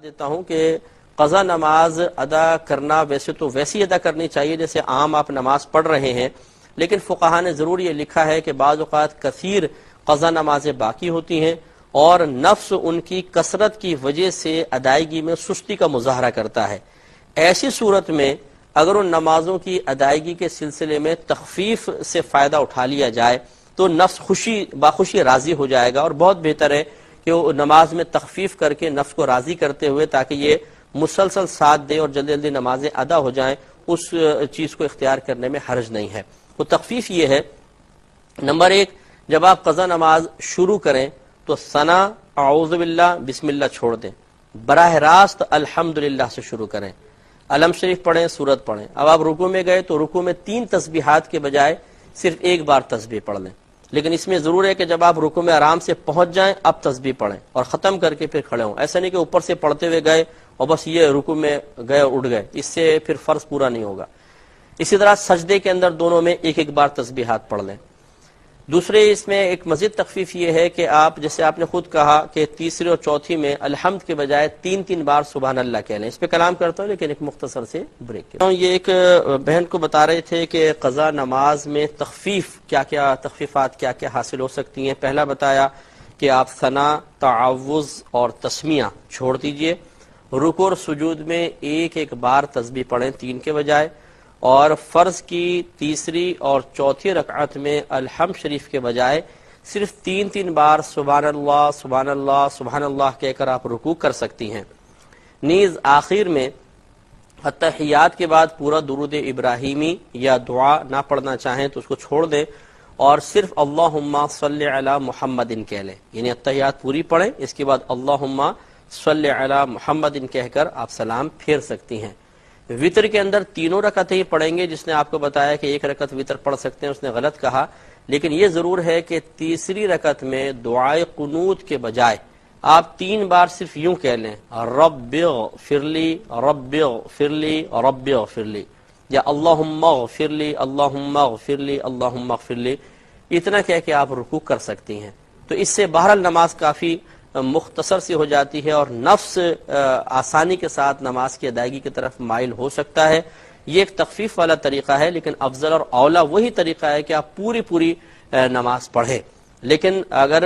دیتا ہوں کہ قضا نماز ادا کرنا ویسے تو ویسی ادا کرنی چاہیے جیسے عام آپ نماز پڑھ رہے ہیں، لیکن فقہا نے ضرور یہ لکھا ہے کہ بعض اوقات کثیر قضا نمازیں باقی ہوتی ہیں اور نفس ان کی کثرت کی وجہ سے ادائیگی میں سستی کا مظاہرہ کرتا ہے۔ ایسی صورت میں اگر ان نمازوں کی ادائیگی کے سلسلے میں تخفیف سے فائدہ اٹھا لیا جائے تو نفس باخوشی راضی ہو جائے گا، اور بہت بہتر ہے کہ وہ نماز میں تخفیف کر کے نفس کو راضی کرتے ہوئے تاکہ یہ مسلسل ساتھ دے اور جلدی جلدی نمازیں ادا ہو جائیں، اس چیز کو اختیار کرنے میں حرج نہیں ہے۔ وہ تخفیف یہ ہے، نمبر ایک، جب آپ قضا نماز شروع کریں تو ثنا اعوذ باللہ بسم اللہ چھوڑ دیں، براہ راست الحمدللہ سے شروع کریں، علم شریف پڑھیں، سورت پڑھیں۔ اب آپ رکوع میں گئے تو رکوع میں 3 تسبیحات کے بجائے صرف ایک بار تسبیح پڑھ لیں، لیکن اس میں ضرور ہے کہ جب آپ رکوع میں آرام سے پہنچ جائیں اب تسبیح پڑھیں اور ختم کر کے پھر کھڑے ہوں۔ ایسا نہیں کہ اوپر سے پڑھتے ہوئے گئے اور بس یہ رکوع میں گئے اور اٹھ گئے، اس سے پھر فرض پورا نہیں ہوگا۔ اسی طرح سجدے کے اندر دونوں میں ایک ایک بار تسبیحات پڑھ لیں۔ دوسرے اس میں ایک مزید تخفیف یہ ہے کہ آپ جیسے آپ نے خود کہا کہ تیسری اور چوتھی میں الحمد کے بجائے 3 بار سبحان اللہ کہہ لیں۔ اس پہ کلام کرتا ہوں لیکن ایک مختصر سے بریک۔ یہ ایک بہن کو بتا رہے تھے کہ قضا نماز میں تخفیف کیا تخفیفات حاصل ہو سکتی ہیں۔ پہلا بتایا کہ آپ ثنا، تعوذ اور تسمیہ چھوڑ دیجئے، رکوع اور سجود میں ایک ایک بار تسبیح پڑھیں 3 کے بجائے، اور فرض کی تیسری اور چوتھی رکعت میں الحمد شریف کے بجائے صرف 3 بار سبحان اللہ سبحان اللہ سبحان اللہ کہہ کر آپ رکوع کر سکتی ہیں۔ نیز آخر میں اتحیات کے بعد پورا درود ابراہیمی یا دعا نہ پڑھنا چاہیں تو اس کو چھوڑ دیں اور صرف اللہم صلی علی محمد کہہ لیں، یعنی اتحیات پوری پڑھیں، اس کے بعد اللہم صلی علی محمد کہہ کر آپ سلام پھیر سکتی ہیں۔ وطر کے اندر 3 رکعتیں ہی پڑھیں گے، جس نے آپ کو بتایا کہ 1 رکعت وطر پڑھ سکتے ہیں اس نے غلط کہا، لیکن یہ ضرور ہے کہ تیسری رکعت میں دعائے قنوت کے بجائے آپ 3 بار صرف یوں کہہ لیں رب اغفر لی رب اغفر لی رب اغفر لی، یا اللہم اغفر لی اللہم اغفر لی اللہم اغفر لی، اتنا کہہ کے آپ رکوع کر سکتی ہیں۔ تو اس سے بہرحال نماز کافی مختصر سی ہو جاتی ہے اور نفس آسانی کے ساتھ نماز کی ادائیگی کی طرف مائل ہو سکتا ہے۔ یہ ایک تخفیف والا طریقہ ہے، لیکن افضل اور اولا وہی طریقہ ہے کہ آپ پوری نماز پڑھیں۔ لیکن اگر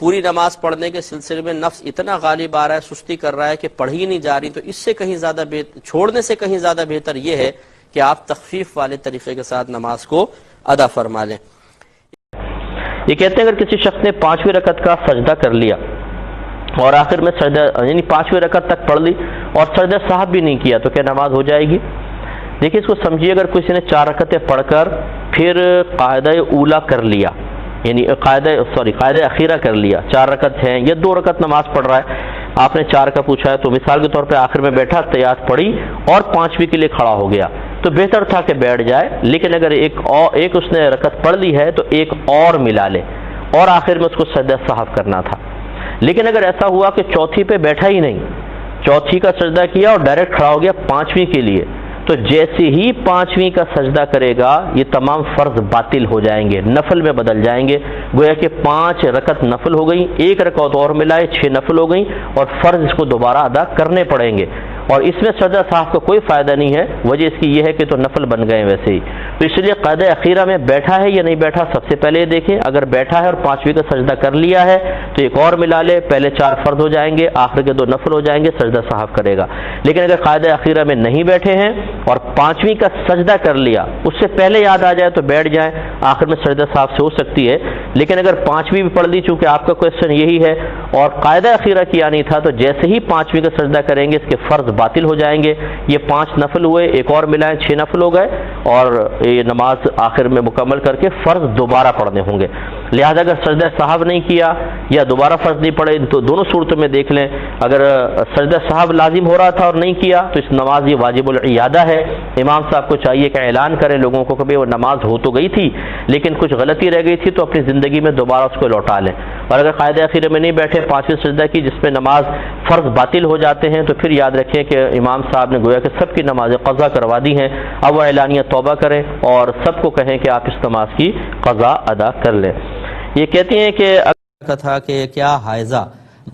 پوری نماز پڑھنے کے سلسلے میں نفس اتنا غالب آ رہا ہے، سستی کر رہا ہے کہ پڑھی نہیں جا رہی، تو اس سے کہیں زیادہ چھوڑنے سے کہیں زیادہ بہتر یہ ہے کہ آپ تخفیف والے طریقے کے ساتھ نماز کو ادا فرما لیں۔ یہ کہتے ہیں اگر کسی شخص نے 5ویں رکعت کا سجدہ کر لیا اور آخر میں سجدہ یعنی 5ویں رکعت تک پڑھ لی اور سجدہ صاحب بھی نہیں کیا تو کیا نماز ہو جائے گی؟ دیکھیے اس کو سمجھیے، اگر کسی نے 4 رکعتیں پڑھ کر پھر قاعدہ اولا کر لیا، یعنی قاعدہ اخیرہ کر لیا، 4 رکعت ہیں یا 2 رکعت نماز پڑھ رہا ہے، آپ نے 4 کا پوچھا ہے تو مثال کے طور پہ آخر میں بیٹھا، تیات پڑھی اور 5ویں کے لیے کھڑا ہو گیا تو بہتر تھا کہ بیٹھ جائے، لیکن اگر ایک اس نے رکعت پڑھ لی ہے تو ایک اور ملا لے اور آخر میں اس کو سجدہ صاحب کرنا تھا۔ لیکن اگر ایسا ہوا کہ چوتھی پہ بیٹھا ہی نہیں، چوتھی کا سجدہ کیا اور ڈائریکٹ کھڑا ہو گیا 5ویں کے لیے، تو جیسے ہی 5ویں کا سجدہ کرے گا یہ تمام فرض باطل ہو جائیں گے، نفل میں بدل جائیں گے، گویا کہ 5 رکعت نفل ہو گئی، 1 رکعت اور ملائے 6 نفل ہو گئی اور فرض اس کو دوبارہ ادا کرنے پڑیں گے، اور اس میں سجدہ صاحب کا کوئی فائدہ نہیں ہے۔ وجہ اس کی یہ ہے کہ تو نفل بن گئے ویسے ہی، تو اس لیے قاعدہ اخیرہ میں بیٹھا ہے یا نہیں بیٹھا سب سے پہلے یہ دیکھیں، اگر بیٹھا ہے اور 5ویں کا سجدہ کر لیا ہے تو ایک اور ملا لے، پہلے 4 فرض ہو جائیں گے، آخر کے 2 نفل ہو جائیں گے، سجدہ صاحب کرے گا۔ لیکن اگر قاعدہ اخیرہ میں نہیں بیٹھے ہیں اور 5ویں کا سجدہ کر لیا، اس سے پہلے یاد آ جائے تو بیٹھ جائیں، آخر میں سجدہ صاحب سے ہو سکتی ہے، لیکن اگر 5ویں بھی پڑھ لی، چونکہ آپ کا کویسچن یہی ہے اور قاعدہ اخیرہ کیا نہیں تھا، تو جیسے ہی 5ویں کا سجدہ کریں گے اس کے فرض باطل ہو جائیں گے، یہ 5 نفل ہوئے، ایک اور ملائیں 6 نفل ہو گئے اور یہ نماز آخر میں مکمل کر کے فرض دوبارہ پڑھنے ہوں گے۔ لہذا اگر سجدہ صاحب نہیں کیا یا دوبارہ فرض نہیں پڑھے تو دونوں صورتوں میں دیکھ لیں، اگر سجدہ صاحب لازم ہو رہا تھا اور نہیں کیا تو اس نماز یہ واجب العیادہ ہے، امام صاحب کو چاہیے کہ اعلان کریں لوگوں کو کہ وہ نماز ہو تو گئی تھی لیکن کچھ غلطی رہ گئی تھی تو اپنی زندگی میں دوبارہ اس کو لوٹا لیں، اور اگر قاعدہ اخیرہ میں نہیں بیٹھے 5ویں سجدہ کی جس میں نماز فرض باطل ہو جاتے ہیں تو پھر یاد رکھیں کہ امام صاحب نے گویا کہ سب کی نمازیں قضا کروا دی ہیں، اب وہ اعلانیہ توبہ کریں اور سب کو کہیں کہ آپ اس نماز کی قضا ادا کر لیں۔ یہ کہتی ہیں کہ تھا کہ کیا حائضہ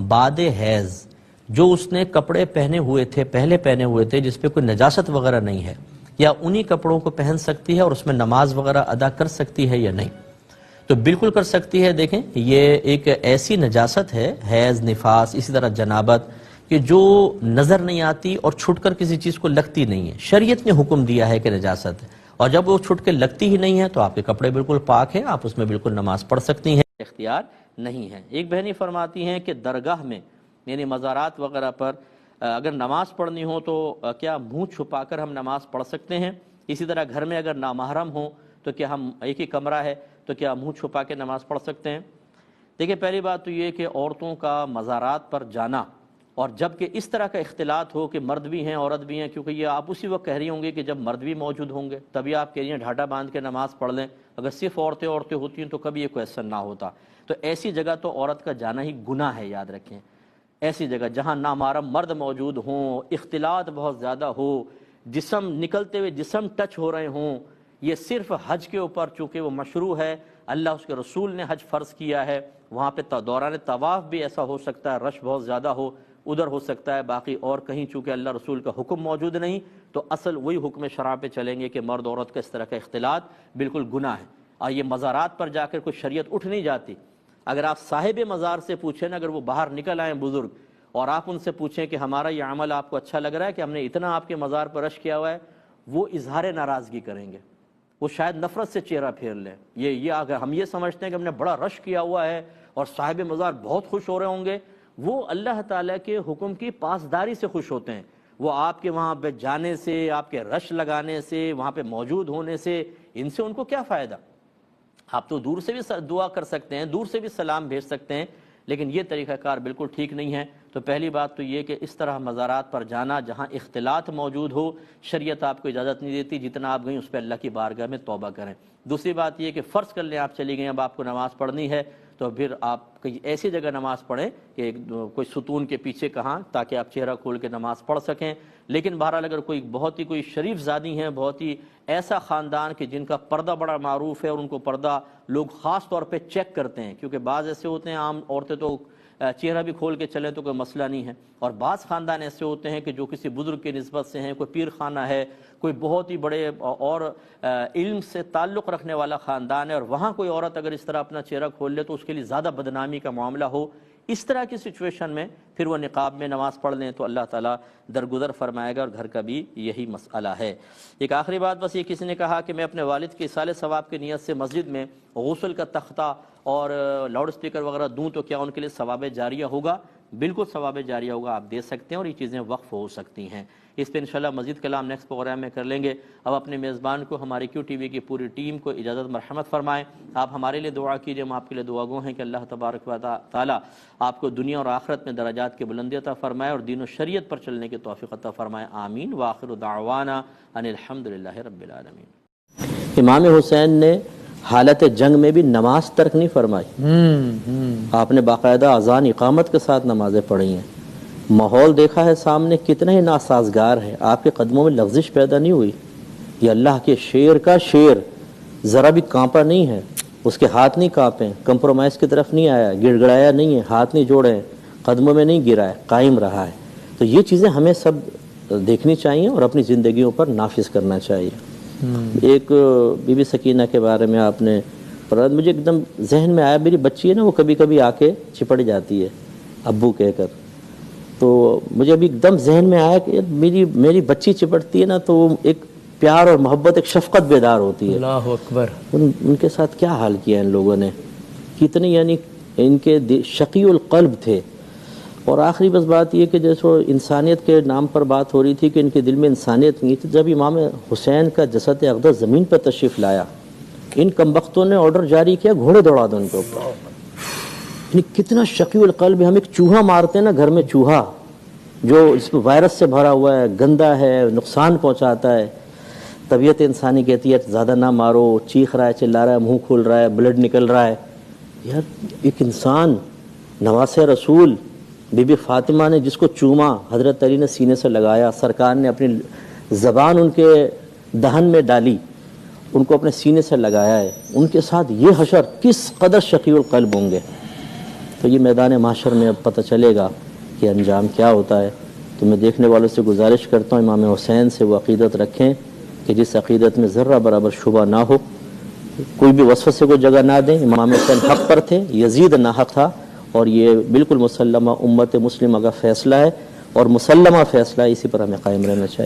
بعد حیض جو اس نے کپڑے پہنے ہوئے تھے پہلے پہنے ہوئے تھے جس پہ کوئی نجاست وغیرہ نہیں ہے، یا انہی کپڑوں کو پہن سکتی ہے اور اس میں نماز وغیرہ ادا کر سکتی ہے یا نہیں؟ تو بالکل کر سکتی ہے۔ دیکھیں یہ ایک ایسی نجاست ہے، حیض، نفاس، اسی طرح جنابت، کہ جو نظر نہیں آتی اور چھٹ کر کسی چیز کو لگتی نہیں ہے۔ شریعت نے حکم دیا ہے کہ نجاست ہے، اور جب وہ چھٹ کے لگتی ہی نہیں ہے تو آپ کے کپڑے بالکل پاک ہیں، آپ اس میں بالکل نماز پڑھ سکتی ہیں، اختیار نہیں ہے۔ ایک بہنی فرماتی ہیں کہ درگاہ میں یعنی مزارات وغیرہ پر اگر نماز پڑھنی ہو تو کیا منہ چھپا کر ہم نماز پڑھ سکتے ہیں؟ اسی طرح گھر میں اگر نامحرم ہوں تو کیا ہم ایک ہی کمرہ ہے تو کیا منہ چھپا کے نماز پڑھ سکتے ہیں؟ دیکھیں پہلی بات تو یہ کہ عورتوں کا مزارات پر جانا، اور جب کہ اس طرح کا اختلاط ہو کہ مرد بھی ہیں عورت بھی ہیں، کیونکہ یہ آپ اسی وقت کہہ رہی ہوں گے کہ جب مرد بھی موجود ہوں گے تبھی آپ کہہ رہی ہیں ڈھاڈا باندھ کے نماز پڑھ لیں، اگر صرف عورتیں ہوتی ہیں تو کبھی یہ کویسچن نہ ہوتا۔ تو ایسی جگہ تو عورت کا جانا ہی گناہ ہے، یاد رکھیں۔ ایسی جگہ جہاں نامحرم مرد موجود ہوں، اختلاط بہت زیادہ ہو، جسم نکلتے ہوئے جسم ٹچ ہو رہے ہوں، یہ صرف حج کے اوپر چونکہ وہ مشروع ہے، اللہ اس کے رسول نے حج فرض کیا ہے، وہاں پہ دوران طواف بھی ایسا ہو سکتا ہے، رش بہت زیادہ ہو ادھر ہو سکتا ہے، باقی اور کہیں چونکہ اللہ رسول کا حکم موجود نہیں تو اصل وہی حکم شرع پہ چلیں گے کہ مرد عورت کا اس طرح کا اختلاط بالکل گناہ ہے۔ اور یہ مزارات پر جا کر کوئی شریعت اٹھ نہیں جاتی۔ اگر آپ صاحب مزار سے پوچھیں نا، اگر وہ باہر نکل آئیں بزرگ، اور آپ ان سے پوچھیں کہ ہمارا یہ عمل آپ کو اچھا لگ رہا ہے کہ ہم نے اتنا آپ کے مزار پر رش کیا ہوا ہے، وہ اظہار ناراضگی کریں گے، وہ شاید نفرت سے چہرہ پھیر لیں۔ یہ اگر ہم یہ سمجھتے ہیں کہ ہم نے بڑا رش کیا ہوا ہے اور صاحب مزار بہت خوش ہو رہے ہوں گے، وہ اللہ تعالیٰ کے حکم کی پاسداری سے خوش ہوتے ہیں۔ وہ آپ کے وہاں پہ جانے سے، آپ کے رش لگانے سے، وہاں پہ موجود ہونے سے، ان سے ان کو کیا فائدہ؟ آپ تو دور سے بھی دعا کر سکتے ہیں، دور سے بھی سلام بھیج سکتے ہیں، لیکن یہ طریقہ کار بالکل ٹھیک نہیں ہے۔ تو پہلی بات تو یہ کہ اس طرح مزارات پر جانا جہاں اختلاط موجود ہو، شریعت آپ کو اجازت نہیں دیتی، جتنا آپ گئیں اس پہ اللہ کی بارگاہ میں توبہ کریں۔ دوسری بات یہ کہ فرض کر لیں آپ چلی گئیں، اب آپ کو نماز پڑھنی ہے تو پھر آپ کہیں ایسی جگہ نماز پڑھیں کہ کوئی ستون کے پیچھے کہاں، تاکہ آپ چہرہ کھول کے نماز پڑھ سکیں۔ لیکن بہرحال اگر کوئی شریف زادی ہیں، بہت ہی ایسا خاندان کہ جن کا پردہ بڑا معروف ہے اور ان کو پردہ لوگ خاص طور پہ چیک کرتے ہیں، کیونکہ بعض ایسے ہوتے ہیں عام عورتیں تو چہرہ بھی کھول کے چلیں تو کوئی مسئلہ نہیں ہے، اور بعض خاندان ایسے ہوتے ہیں کہ جو کسی بزرگ کی نسبت سے ہیں، کوئی پیر خانہ ہے، کوئی بہت ہی بڑے اور علم سے تعلق رکھنے والا خاندان ہے، اور وہاں کوئی عورت اگر اس طرح اپنا چہرہ کھول لے تو اس کے لیے زیادہ بدنامی کا معاملہ ہو، اس طرح کی سچویشن میں پھر وہ نقاب میں نماز پڑھ لیں تو اللہ تعالیٰ درگزر فرمائے گا، اور گھر کا بھی یہی مسئلہ ہے۔ ایک آخری بات بس یہ، کسی نے کہا کہ میں اپنے والد کے ایصال ثواب کی نیت سے مسجد میں غسل کا تختہ اور لاؤڈ اسپیکر وغیرہ دوں تو کیا ان کے لیے ثواب جاریہ ہوگا؟ بالکل ثواب جاریہ ہوگا، آپ دے سکتے ہیں، اور یہ چیزیں وقف ہو سکتی ہیں۔ اس پہ انشاءاللہ مزید کلام نیکسٹ پروگرام میں کر لیں گے۔ اب اپنے میزبان کو، ہماری کیو ٹی وی کی پوری ٹیم کو اجازت مرحمت فرمائیں۔ آپ ہمارے لیے دعا کیجئے، ہم آپ کے لیے دعا گو ہیں کہ اللہ تبارک و تعالی آپ کو دنیا اور آخرت میں درجات کی بلندی عطا فرمائے اور دین و شریعت پر چلنے کی توفیق عطا فرمائے، آمین۔ وآخر دعوانا ان الحمدللہ رب العالمین۔ امام حسین نے حالت جنگ میں بھی نماز ترک نہیں فرمائی، آپ نے باقاعدہ اذان اقامت کے ساتھ نمازیں پڑھی ہیں۔ ماحول دیکھا ہے سامنے کتنا ہی ناسازگار ہے، آپ کے قدموں میں لغزش پیدا نہیں ہوئی۔ یہ اللہ کے شیر کا شیر ذرا بھی کانپا نہیں ہے، اس کے ہاتھ نہیں کانپے، کمپرومائز کی طرف نہیں آیا، گڑ گڑایا نہیں ہے، ہاتھ نہیں جوڑے، قدموں میں نہیں گرا ہے، قائم رہا ہے۔ تو یہ چیزیں ہمیں سب دیکھنی چاہیے اور اپنی زندگیوں پر نافذ کرنا چاہیے۔ ایک بی بی سکینہ کے بارے میں آپ نے پڑھا، مجھے ایک دم ذہن میں آیا، میری بچی ہے نا، وہ کبھی کبھی آ کے چپڑ جاتی ہے ابو کہہ کر، تو مجھے ابھی ایک دم ذہن میں آیا کہ میری بچی چپڑتی ہے نا تو ایک پیار اور محبت، ایک شفقت بیدار ہوتی ہے۔ اللہ اکبر۔ ان کے ساتھ کیا حال کیا ان لوگوں نے، کتنے یعنی ان کے شقی القلب تھے۔ اور آخری بس بات یہ کہ جیسے انسانیت کے نام پر بات ہو رہی تھی کہ ان کے دل میں انسانیت نہیں تھی، جب امام حسین کا جسد اقدس زمین پر تشریف لایا، ان کمبختوں نے آرڈر جاری کیا گھوڑے دوڑا دو ان کے اوپر۔ یعنی کتنا شقی القلب ہے۔ ہم ایک چوہا مارتے ہیں نا گھر میں، چوہا جو اس میں وائرس سے بھرا ہوا ہے، گندا ہے، نقصان پہنچاتا ہے، طبیعت انسانی کہتی ہے زیادہ نہ مارو، چیخ رہا ہے، چلا رہا ہے، منہ کھول رہا ہے، بلڈ نکل رہا ہے۔ یار ایک انسان نواس رسول بی بی فاطمہ نے جس کو چوما، حضرت علی نے سینے سے لگایا، سرکار نے اپنی زبان ان کے دہن میں ڈالی، ان کو اپنے سینے سے لگایا ہے، ان کے ساتھ یہ حشر کس قدر شقی القلب ہوں گے۔ تو یہ میدان محشر میں اب پتہ چلے گا کہ انجام کیا ہوتا ہے. تو میں دیکھنے والوں سے گزارش کرتا ہوں امام حسین سے وہ عقیدت رکھیں کہ جس عقیدت میں ذرہ برابر شبہ نہ ہو, کوئی بھی وسوسے کو جگہ نہ دیں. امام حسین حق پر تھے, یزید ناحق تھا, اور یہ بالکل مسلمہ امت مسلمہ کا فیصلہ ہے اور مسلمہ فیصلہ ہے, اسی پر ہمیں قائم رہنا چاہیے.